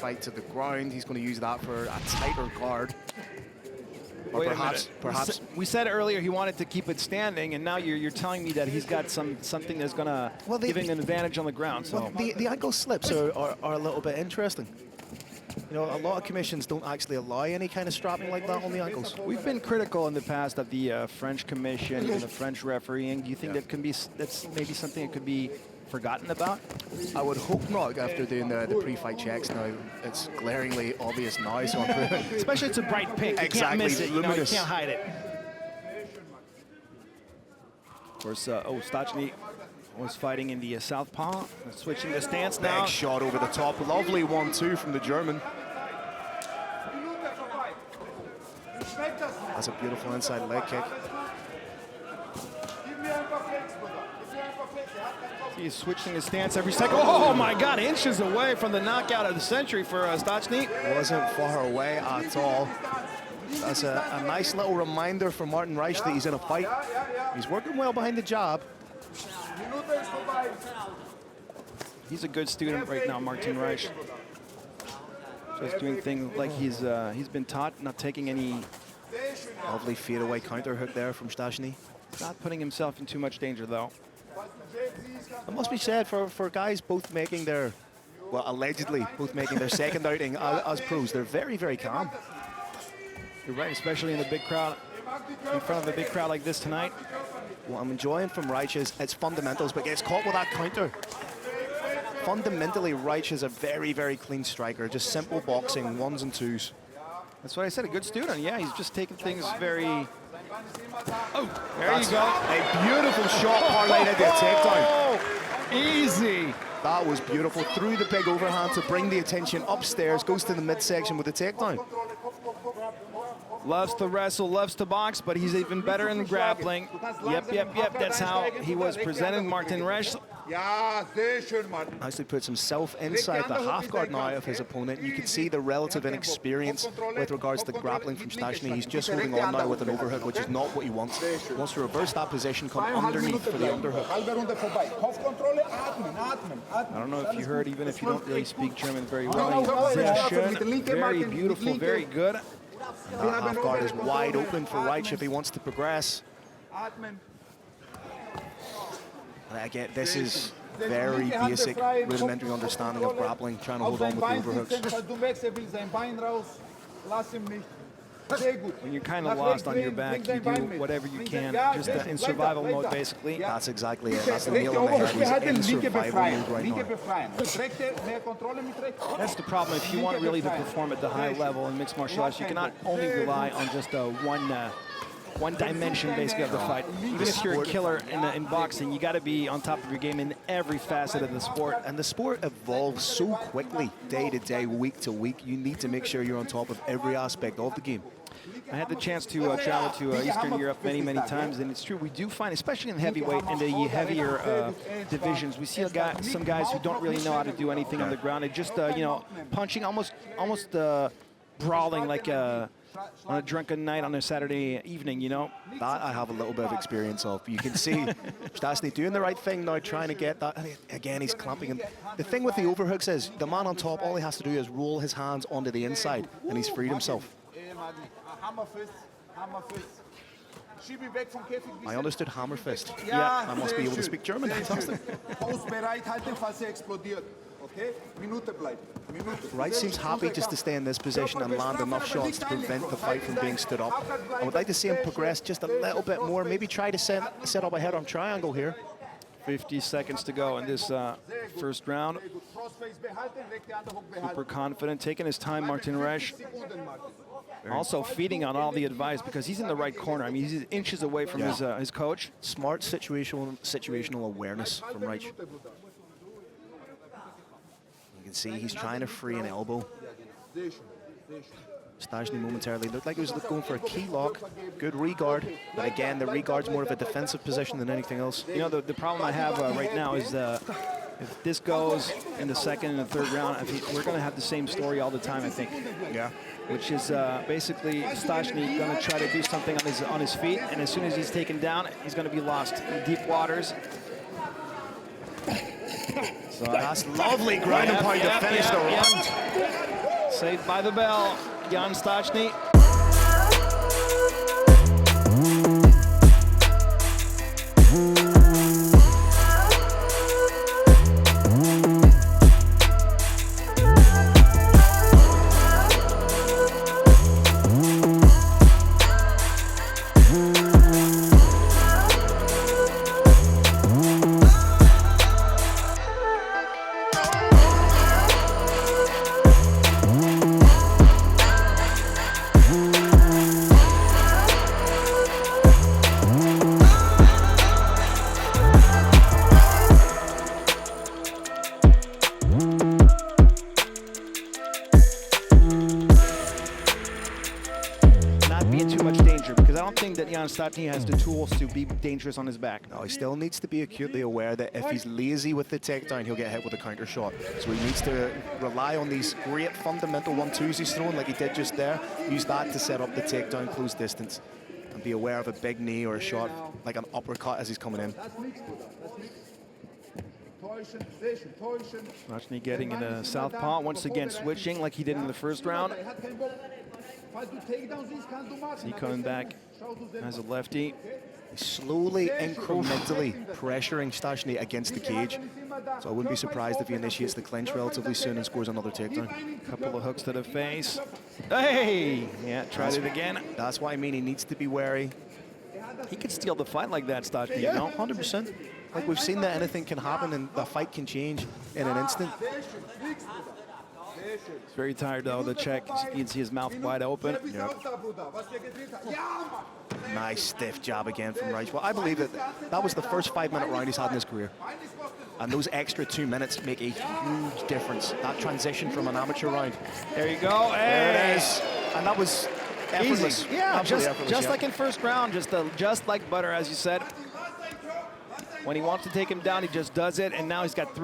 fight to the ground. He's going to use that for a tighter guard. Or Wait perhaps we said earlier he wanted to keep it standing, and now you're telling me that he's got something that's going to give him an advantage on the ground. So the ankle slips are a little bit interesting. You know, a lot of commissions don't actually allow any kind of strapping like that on the ankles. We've been critical in the past of the French commission and the French refereeing. Do you think that's maybe something that could be forgotten about? I would hope not after doing the pre-fight checks now. It's glaringly obvious now. So especially it's a bright pink. You can't miss it. You can't hide it. Of course, STASTNY was fighting in the southpaw, switching the stance now. Big shot over the top. Lovely 1-2 from the German. That's a beautiful inside leg kick. He's switching his stance every second. Oh my God, inches away from the knockout of the century for STASTNY. Wasn't far away at all. That's a nice little reminder for Martin RESCH that he's in a fight. He's working well behind the jab. He's a good student right now, Martin RESCH. Just doing things like he's been taught, not taking any. Lovely fadeaway counter hook there from STASTNY. Not putting himself in too much danger though. It must be said for guys both making their, well, allegedly both making their second outing as pros, they're very, very calm. You're right, especially in the big crowd, in front of a big crowd like this tonight. What I'm enjoying from RESCH is its fundamentals, but gets caught with that counter. Fundamentally, RESCH is a very, very clean striker, just simple boxing, 1s and 2s. That's what I said, a good student. Yeah, he's just taking things very... Oh, there you go. A beautiful shot parlayed into a takedown. Easy. That was beautiful. Through the big overhand to bring the attention upstairs, goes to the midsection with a takedown. Loves to wrestle, loves to box, but he's even better in grappling. Yep. That's how he was presented, Martin RESCH. Actually puts himself inside the half guard now of his opponent. You can see the relative inexperience with regards to grappling from STASTNY. He's just holding on now with an overhook, which is not what he wants. He wants to reverse that position, come underneath for the underhook. I don't know if you heard, even if you don't really speak German very well. Sehr schön, very beautiful, very good. And that half guard is wide open for RESCH if he wants to progress. And again, this is very basic, rudimentary understanding of grappling, trying to hold on with the overhooks. When you're kind of lost on your back, you do whatever you can, just in survival mode, basically. That's exactly it. That's the nail on the head. He's in survival mode right now. That's the problem. If you want really to perform at the high level in mixed martial arts, you cannot only rely on just one dimension basically of the fight. Even if you're a killer in boxing, you got to be on top of your game in every facet of the sport. And the sport evolves so quickly, day to day, week to week. You need to make sure you're on top of every aspect of the game. I had the chance to travel to Eastern Europe many times, and it's true, we do find, especially in heavyweight and the heavier divisions, we see some guys who don't really know how to do anything on the ground. They're just, you know, punching, almost brawling like on a drunken night on a Saturday evening, you know? That I have a little bit of experience of. You can see STASTNY doing the right thing now, trying to get that. Again, he's clamping him. The thing with the overhooks is the man on top, all he has to do is roll his hands onto the inside, and he's freed himself. I understood hammer fist. Yeah, I must be able to speak German. Fantastic. RESCH seems happy just to stay in this position and land enough shots to prevent the fight from being stood up. I would like to see him progress just a little bit more, maybe try to set up a head-on triangle here. 50 seconds to go in this first round. Super confident, taking his time, Martin RESCH. Also feeding on all the advice because he's in the right corner. I mean, he's inches away from his coach. Smart situational awareness from RESCH. You can see he's trying to free an elbow. STASTNY momentarily looked like he was going for a key lock. Good regard, but again, the regard's more of a defensive position than anything else. You know, the problem I have right now is if this goes in the second and the third round, we're going to have the same story all the time, I think. Yeah. Which is basically STASTNY going to try to do something on his feet, and as soon as he's taken down, he's going to be lost in deep waters. So that's lovely ground and pound to finish the round. Saved by the bell, Jan STASTNY. That Jan STASTNY has the tools to be dangerous on his back. No, he still needs to be acutely aware that if he's lazy with the takedown, he'll get hit with a counter shot. So he needs to rely on these great fundamental 1-2s he's throwing, like he did just there. Use that to set up the takedown close distance. And be aware of a big knee or a shot, like an uppercut as he's coming in. STASTNY getting in a southpaw, once again switching like he did in the first round. He coming back as a lefty. He's slowly, incrementally pressuring STASTNY against the cage. So I wouldn't be surprised if he initiates the clinch relatively soon and scores another takedown. Couple of hooks to the face. Hey! Yeah, tried it again. That's what I mean, he needs to be wary. He could steal the fight like that, STASTNY, Yeah, you know? 100%. Like we've seen that anything can happen and the fight can change in an instant. He's very tired though, the check. You can see his mouth wide open. Yep. Nice stiff jab again from RESCH. Well, I believe that was the first 5-minute round he's had in his career. And those extra 2 minutes make a huge difference. That transition from an amateur round. There you go. Hey. There it is. And that was effortless. Easy. Yeah, effortless, just like in first round, just like butter, as you said. When he wants to take him down, he just does it. And now he's got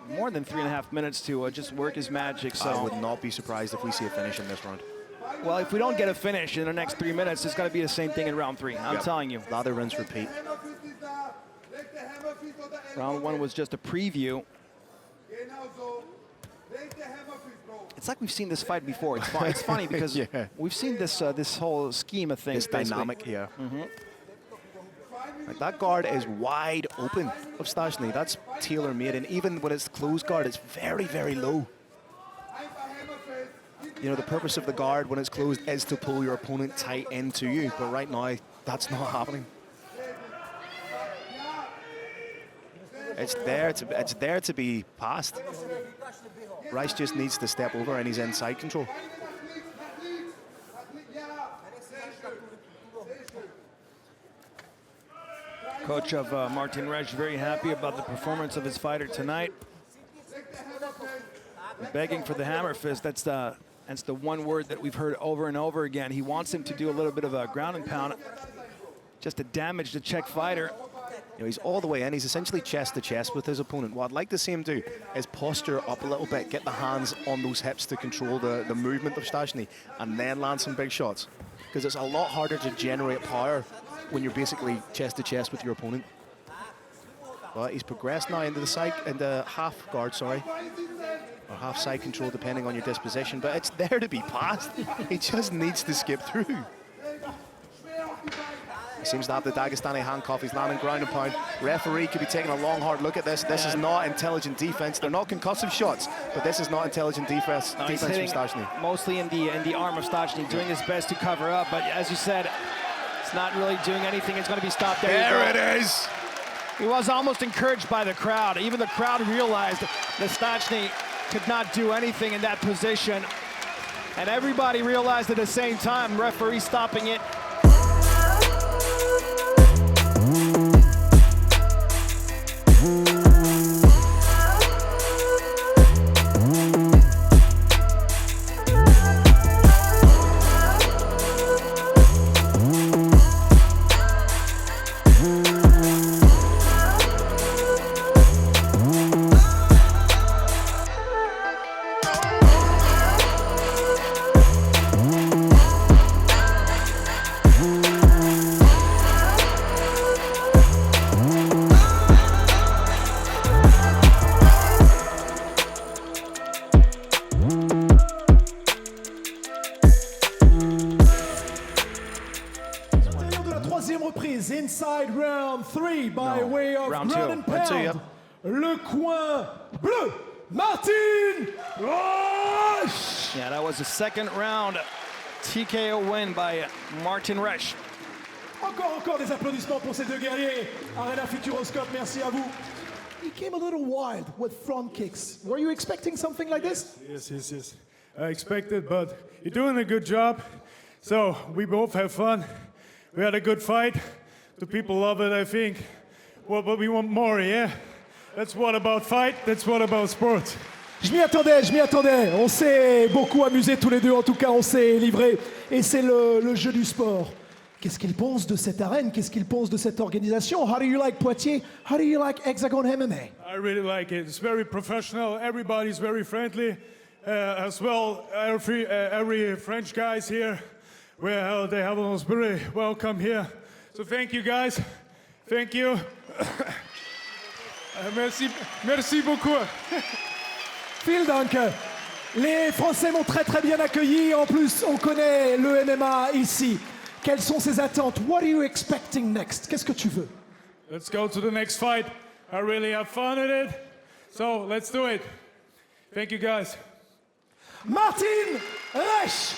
more than 3.5 minutes to just work his magic. So I would not be surprised if we see a finish in this round. Well, if we don't get a finish in the next 3 minutes, it's going to be the same thing in round 3. I'm telling you. Lather, rinse, repeat. Round 1 was just a preview. It's like we've seen this fight before. It's funny because we've seen this this whole scheme of things. This dynamic, yeah. Like that guard is wide open of STASTNY. That's tailor-made, and even when it's closed guard, it's very, very low. You know, the purpose of the guard when it's closed is to pull your opponent tight into you, but right now, that's not happening. It's there to be passed. RESCH just needs to step over, and he's in side control. Coach of Martin RESCH very happy about the performance of his fighter tonight. Begging for the hammer fist. That's the one word that we've heard over and over again. He wants him to do a little bit of a ground and pound just to damage the Czech fighter. You know, he's all the way in. He's essentially chest to chest with his opponent. What I'd like to see him do is posture up a little bit, get the hands on those hips to control the movement of STASTNY, and then land some big shots. Because it's a lot harder to generate power when you're basically chest to chest with your opponent. But he's progressed now into the half guard, sorry. Or half side control, depending on your disposition. But it's there to be passed. He just needs to skip through. He seems to have the Dagestani handcuff. He's landing ground and pound. Referee could be taking a long, hard look at this. This is not intelligent defense. They're not concussive shots, but this is not intelligent defense from STASTNY. Mostly in the arm of STASTNY, doing his best to cover up. But as you said, it's not really doing anything. It's going to be stopped there. There it is. He was almost encouraged by the crowd. Even the crowd realized that STASTNY could not do anything in that position. And everybody realized at the same time, referee stopping it. 3 by way of Round ground two. and Round two, pound. Le coin bleu, Martin RESCH. Yeah, that was the second round TKO win by Martin RESCH. Encore des applaudissements pour ces deux guerriers. Arena Futuroscope, merci à vous. He came a little wild with front kicks. Were you expecting something like this? Yes. I expected, but you're doing a good job. So we both have fun. We had a good fight. The people love it, I think. Well, but we want more, yeah? That's what about fight, that's what about sports. Je m'y attendais. On s'est beaucoup amusés tous les deux, en tout cas on s'est livrés. Et c'est le jeu du sport. Qu'est-ce qu'ils pensent de cette arène? Qu'est-ce qu'ils pensent de cette organisation? How do you like Poitiers? How do you like HEXAGONE MMA? I really like it. It's very professional. Everybody's very friendly. As well, every French guys here, well, they have us very welcome here. So thank you guys. Thank you. Merci beaucoup. Vielen Dank. Les Français m'ont très bien accueilli. En plus, on connaît le MMA ici. Quelles sont ses attentes? What are you expecting next? Qu'est-ce que tu veux? Let's go to the next fight. I really have fun at it. So let's do it. Thank you guys. Martin RESCH.